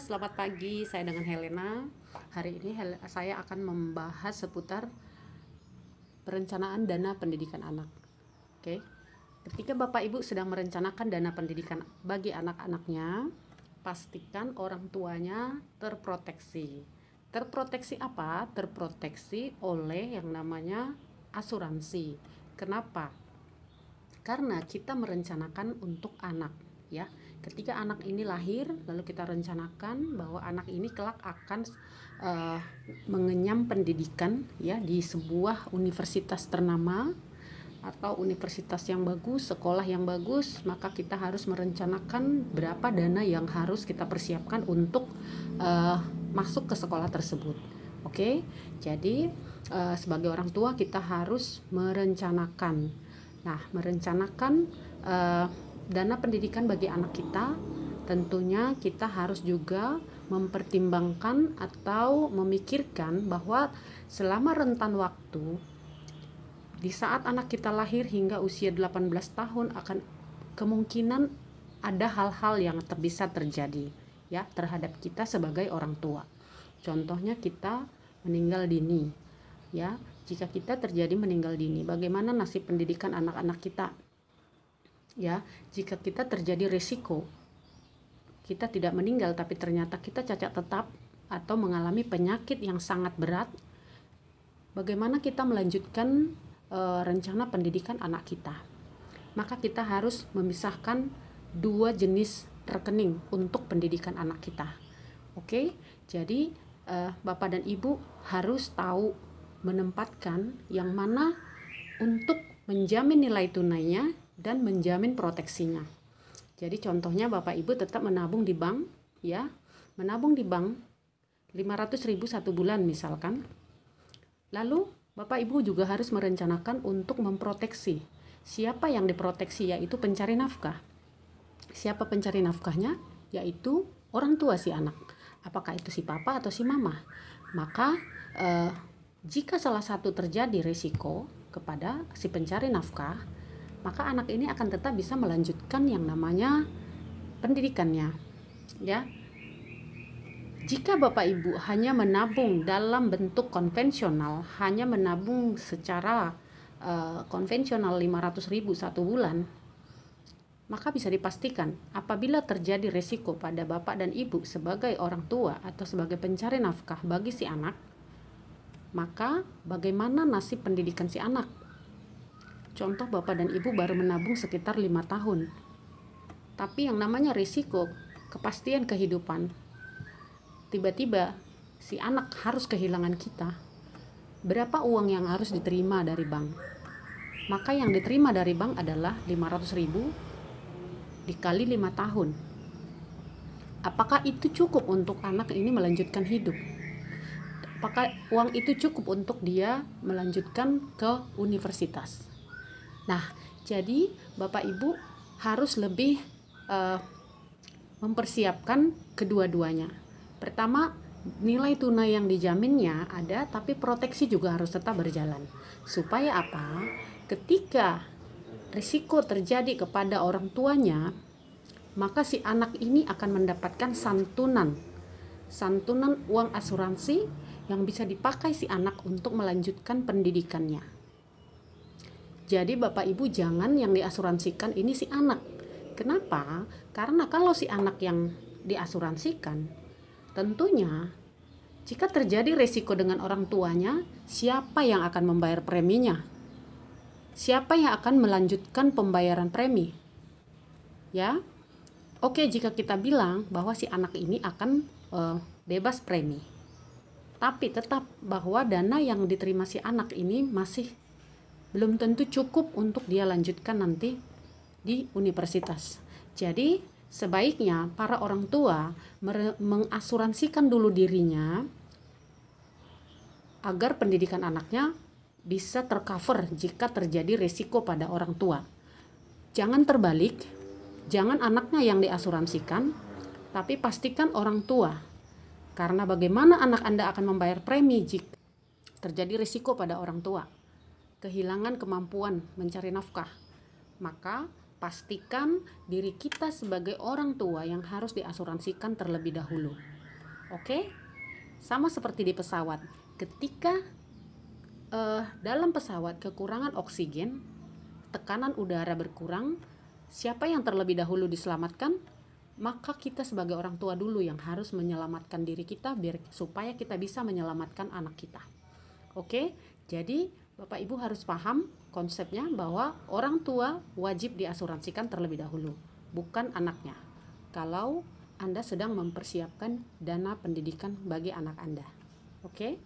selamat pagi. Saya dengan Helena. Hari ini saya akan membahas seputar perencanaan dana pendidikan anak. Oke. Ketika Bapak Ibu sedang merencanakan dana pendidikan bagi anak-anaknya, pastikan orang tuanya terproteksi. Terproteksi apa? Terproteksi oleh yang namanya asuransi. Kenapa? Karena kita merencanakan untuk anak, ya. Ketika anak ini lahir, lalu kita rencanakan bahwa anak ini kelak akan mengenyam pendidikan, ya, di sebuah universitas ternama atau universitas yang bagus, sekolah yang bagus, maka kita harus merencanakan berapa dana yang harus kita persiapkan untuk masuk ke sekolah tersebut. Oke, jadi sebagai orang tua kita harus merencanakan. Nah, merencanakan dana pendidikan bagi anak kita, tentunya kita harus juga mempertimbangkan atau memikirkan bahwa selama rentan waktu di saat anak kita lahir hingga usia 18 tahun akan kemungkinan ada hal-hal yang bisa terjadi, ya, terhadap kita sebagai orang tua. Contohnya kita meninggal dini, ya. Jika kita terjadi meninggal dini, bagaimana nasib pendidikan anak-anak kita? Ya, jika kita terjadi risiko kita tidak meninggal tapi ternyata kita cacat tetap atau mengalami penyakit yang sangat berat, bagaimana kita melanjutkan rencana pendidikan anak kita? Maka kita harus memisahkan dua jenis rekening untuk pendidikan anak kita. Oke, jadi Bapak dan Ibu harus tahu menempatkan yang mana untuk menjamin nilai tunainya dan menjamin proteksinya. Jadi contohnya Bapak Ibu tetap menabung di bank, ya. Menabung di bank 500.000 satu bulan misalkan. Lalu Bapak Ibu juga harus merencanakan untuk memproteksi. Siapa yang diproteksi? Yaitu pencari nafkah. Siapa pencari nafkahnya? Yaitu orang tua si anak. Apakah itu si papa atau si mama? Maka jika salah satu terjadi risiko kepada si pencari nafkah, maka anak ini akan tetap bisa melanjutkan yang namanya pendidikannya, ya. Jika Bapak Ibu hanya menabung dalam bentuk konvensional, hanya menabung secara konvensional 500.000 satu bulan, maka bisa dipastikan apabila terjadi risiko pada Bapak dan Ibu sebagai orang tua atau sebagai pencari nafkah bagi si anak, maka bagaimana nasib pendidikan si anak? Contoh, Bapak dan Ibu baru menabung sekitar 5 tahun. Tapi yang namanya risiko, kepastian kehidupan, tiba-tiba si anak harus kehilangan kita. Berapa uang yang harus diterima dari bank? Maka yang diterima dari bank adalah 500.000 dikali 5 tahun. Apakah itu cukup untuk anak ini melanjutkan hidup? Apakah uang itu cukup untuk dia melanjutkan ke universitas? Nah, jadi Bapak Ibu harus lebih mempersiapkan kedua-duanya. Pertama, nilai tunai yang dijaminnya ada, tapi proteksi juga harus tetap berjalan. Supaya apa? Ketika risiko terjadi kepada orang tuanya, maka si anak ini akan mendapatkan santunan uang asuransi yang bisa dipakai si anak untuk melanjutkan pendidikannya. Jadi Bapak Ibu jangan yang diasuransikan ini si anak. Kenapa? Karena kalau si anak yang diasuransikan, tentunya jika terjadi risiko dengan orang tuanya, siapa yang akan membayar preminya? Siapa yang akan melanjutkan pembayaran premi? Ya. Oke, jika kita bilang bahwa si anak ini akan bebas premi, tapi tetap bahwa dana yang diterima si anak ini masih belum tentu cukup untuk dia lanjutkan nanti di universitas. Jadi sebaiknya para orang tua mengasuransikan dulu dirinya agar pendidikan anaknya bisa tercover jika terjadi risiko pada orang tua. Jangan terbalik, jangan anaknya yang diasuransikan, tapi pastikan orang tua. Karena bagaimana anak Anda akan membayar premi jika terjadi risiko pada orang tua? Kehilangan kemampuan mencari nafkah. Maka pastikan diri kita sebagai orang tua yang harus diasuransikan terlebih dahulu. Oke? Sama seperti di pesawat. Ketika dalam pesawat kekurangan oksigen, tekanan udara berkurang, siapa yang terlebih dahulu diselamatkan? Maka kita sebagai orang tua dulu yang harus menyelamatkan diri kita supaya kita bisa menyelamatkan anak kita. Oke? Jadi Bapak Ibu harus paham konsepnya bahwa orang tua wajib diasuransikan terlebih dahulu, bukan anaknya. Kalau Anda sedang mempersiapkan dana pendidikan bagi anak Anda. Oke?